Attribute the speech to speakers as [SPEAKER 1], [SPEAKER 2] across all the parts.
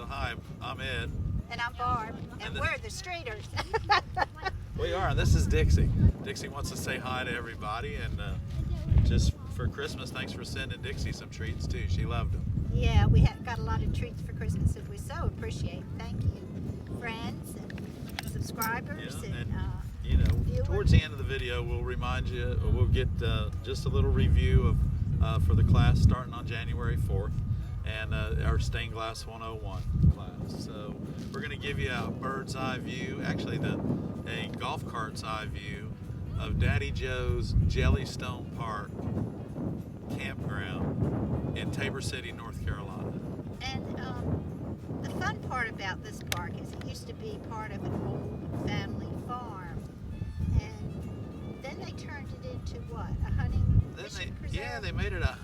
[SPEAKER 1] hi, I'm Ed.
[SPEAKER 2] And I'm Barb, and we're the Streeters.
[SPEAKER 1] We are, and this is Dixie. Dixie wants to say hi to everybody, and just for Christmas, thanks for sending Dixie some treats too. She loved them.
[SPEAKER 2] Yeah, we got a lot of treats for Christmas that we so appreciate. Thank you, friends and subscribers viewers.
[SPEAKER 1] Towards the end of the video, we'll remind you, we'll get just a little review of for the class starting on January 4th, and our Stained Glass 101 class. So we're going to give you a bird's eye view, actually a golf cart's eye view of Daddy Joe's Jellystone Park campground in Tabor City, North Carolina.
[SPEAKER 2] And the fun part about this park is it used to be part of an old family farm, and then they turned it into what? A hunting fishing preserve?
[SPEAKER 1] Yeah, they made it a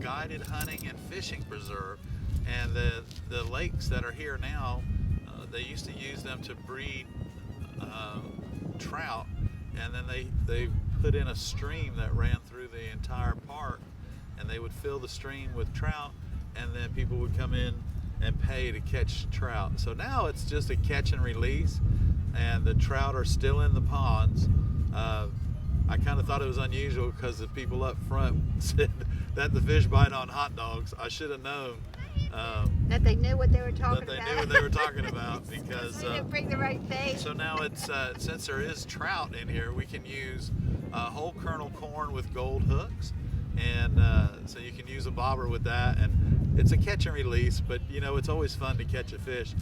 [SPEAKER 1] guided hunting and fishing preserve. And the lakes that are here now, they used to use them to breed trout, and then they put in a stream that ran through the entire park, and they would fill the stream with trout, and then people would come in and pay to catch trout. So now it's just a catch and release, and the trout are still in the ponds. I kind of thought it was unusual because the people up front said that the fish bite on hot dogs. I should have known
[SPEAKER 2] that they knew what they were talking about.
[SPEAKER 1] That they knew what they were talking about because
[SPEAKER 2] we didn't bring the right bait.
[SPEAKER 1] So now it's since there is trout in here, we can use whole kernel corn with gold hooks, and so you can use a bobber with that, and it's a catch and release. But it's always fun to catch a fish.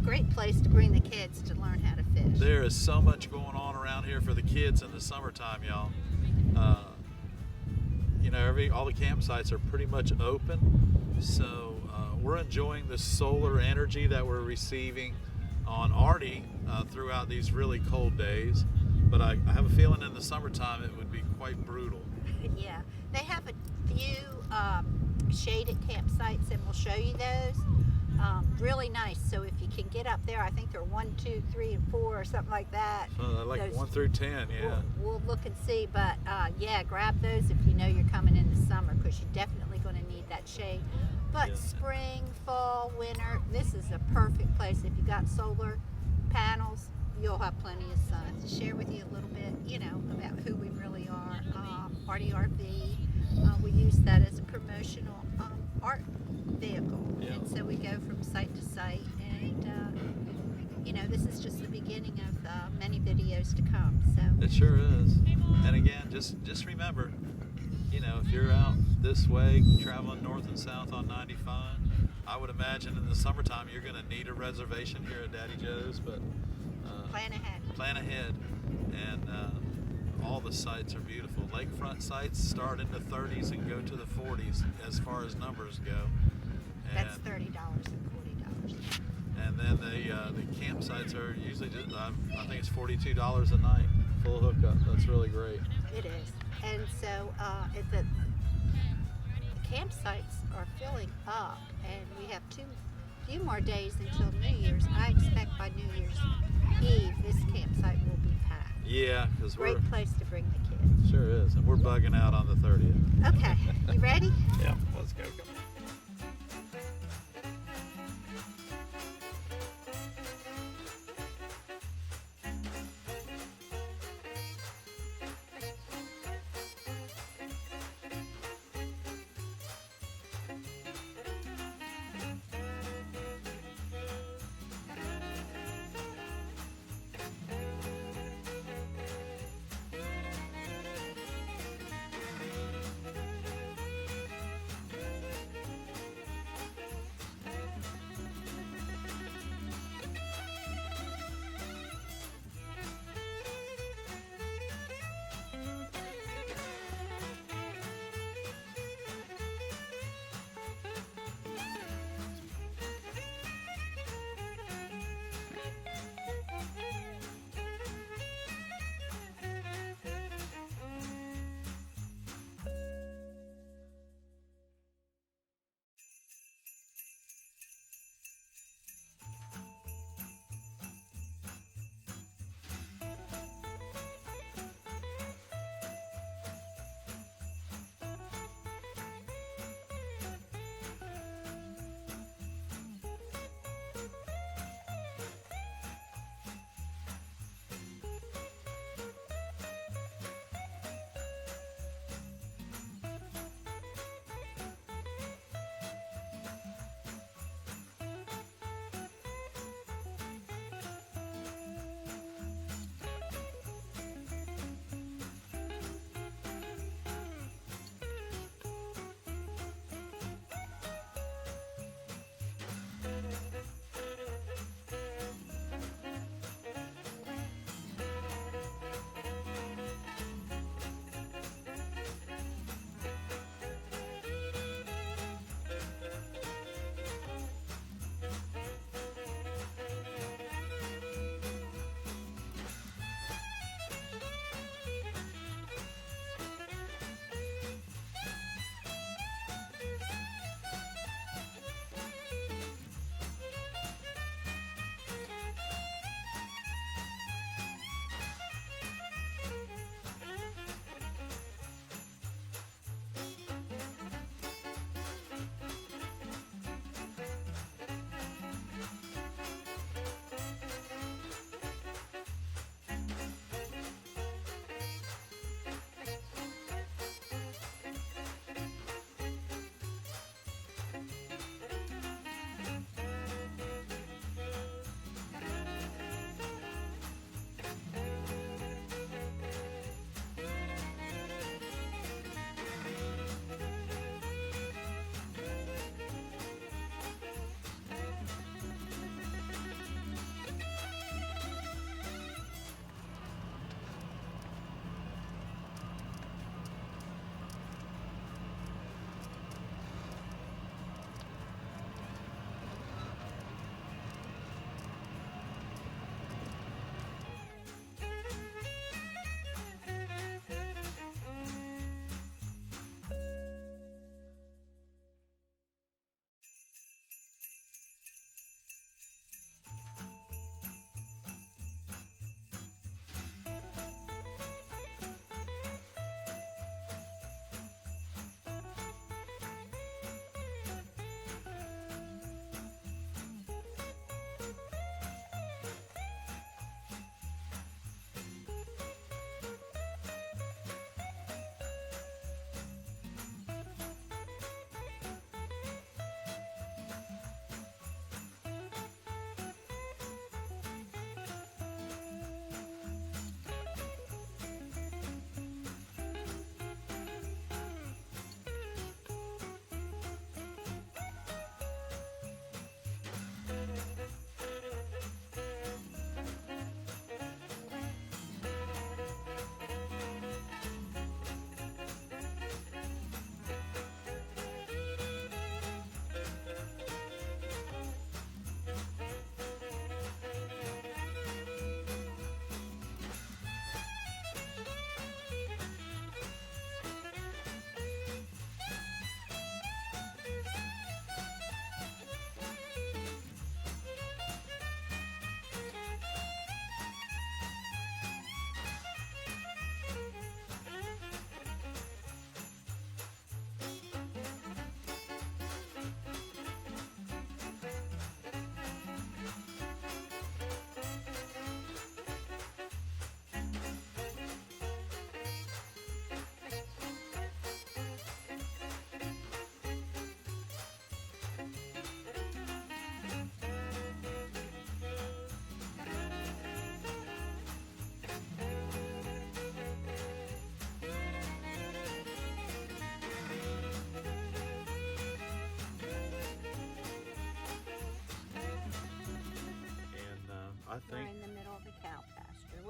[SPEAKER 2] Great place to bring the kids to learn how to fish.
[SPEAKER 1] There is so much going on around here for the kids in the summertime, y'all. All the campsites are pretty much open, so we're enjoying the solar energy that we're receiving on ARTy throughout these really cold days. But I have a feeling in the summertime it would be quite brutal.
[SPEAKER 2] Yeah, they have a few shaded campsites, and we'll show you those. Really nice. So if you can get up there, I think they're 1, 2, 3, and 4 or something like that.
[SPEAKER 1] Like
[SPEAKER 2] those,
[SPEAKER 1] 1 through 10, yeah.
[SPEAKER 2] We'll look and see, but yeah, grab those if you know you're coming in the summer, because you're definitely going to need that shade. But yeah. Spring, fall, winter, this is a perfect place. If you got solar panels, you'll have plenty of sun. To share with you a little bit, about who we really are. ARTyRV, we use that as a promotional art vehicle.
[SPEAKER 1] Yeah.
[SPEAKER 2] And so we go from site to site, and this is just the beginning of many videos to come. So
[SPEAKER 1] it sure is. And again, just remember, if you're out this way traveling north and south on 95, I would imagine in the summertime you're going to need a reservation here at Daddy Joe's, but plan ahead. And all the sites are beautiful. Lakefront sites start in the 30s and go to the 40s as far as numbers go.
[SPEAKER 2] That's $30 and $40.
[SPEAKER 1] And then the campsites are usually just, I think it's $42 a night, full hookup. That's really great.
[SPEAKER 2] It is. And so the campsites are filling up, and we have few more days until New Year's. I expect by New Year's Eve this campsite will be packed.
[SPEAKER 1] Yeah, because
[SPEAKER 2] great place to bring the kids.
[SPEAKER 1] Sure is, and we're bugging out on the 30th.
[SPEAKER 2] Okay, you ready?
[SPEAKER 1] Yeah, let's go.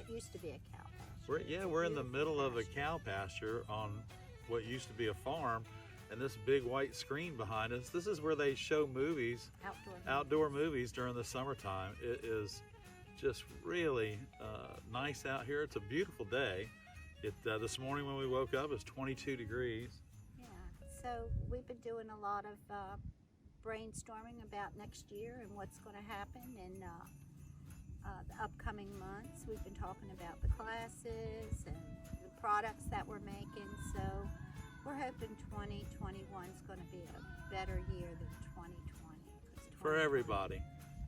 [SPEAKER 2] what used to be a cow pasture.
[SPEAKER 1] We're in the middle of a
[SPEAKER 2] pasture.
[SPEAKER 1] cow pasture on what used to be a farm, and this big white screen behind us, this is where they show movies, outdoor movies during the summertime. It is just really nice out here. It's a beautiful day. This morning when we woke up, it was 22 degrees.
[SPEAKER 2] Yeah, so we've been doing a lot of brainstorming about next year and what's going to happen in the upcoming months. We've been talking about the classes and the products that we're making, so we're hoping 2021 is going to be a better year than 2020.
[SPEAKER 1] For everybody.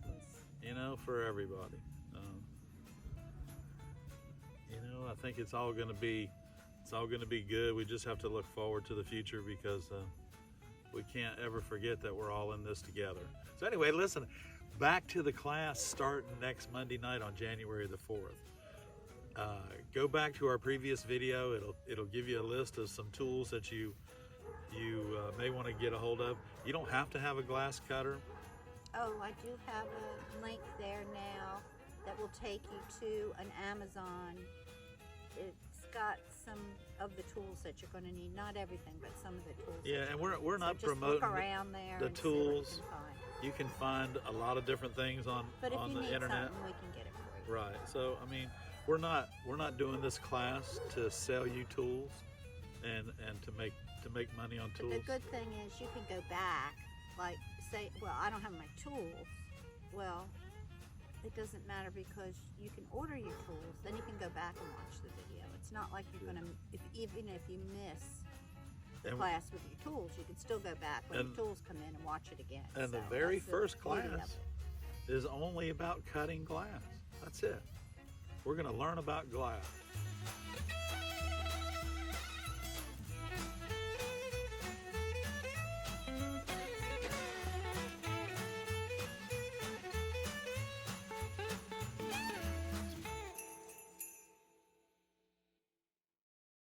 [SPEAKER 2] Was,
[SPEAKER 1] for everybody. I think it's all going to be good. We just have to look forward to the future because we can't ever forget that we're all in this together. So anyway, listen, back to the class starting next Monday night on January the 4th. Go back to our previous video. It'll give you a list of some tools that you may want to get a hold of. You don't have to have a glass cutter.
[SPEAKER 2] Oh, I do have a link there now that will take you to an Amazon. It's got some of the tools that you're going to need. Not everything, but some of the tools.
[SPEAKER 1] Yeah, and we're not
[SPEAKER 2] just
[SPEAKER 1] promoting
[SPEAKER 2] look around there
[SPEAKER 1] the
[SPEAKER 2] and see what you
[SPEAKER 1] tools.
[SPEAKER 2] can find.
[SPEAKER 1] You can find a lot of different things on
[SPEAKER 2] But if you
[SPEAKER 1] the
[SPEAKER 2] need
[SPEAKER 1] internet.
[SPEAKER 2] something, we can get it for you.
[SPEAKER 1] Right. So I mean, we're not doing this class to sell you tools and to make money on
[SPEAKER 2] But
[SPEAKER 1] tools.
[SPEAKER 2] the good thing is you can go back, like say, well, I don't have my tools. Well, it doesn't matter because you can order your tools, then you can go back and watch the video. It's not like you're going to, even if you miss the class with your tools, you can still go back when the tools come in and watch it again.
[SPEAKER 1] And the very first class is only about cutting glass. That's it. We're going to learn about glass.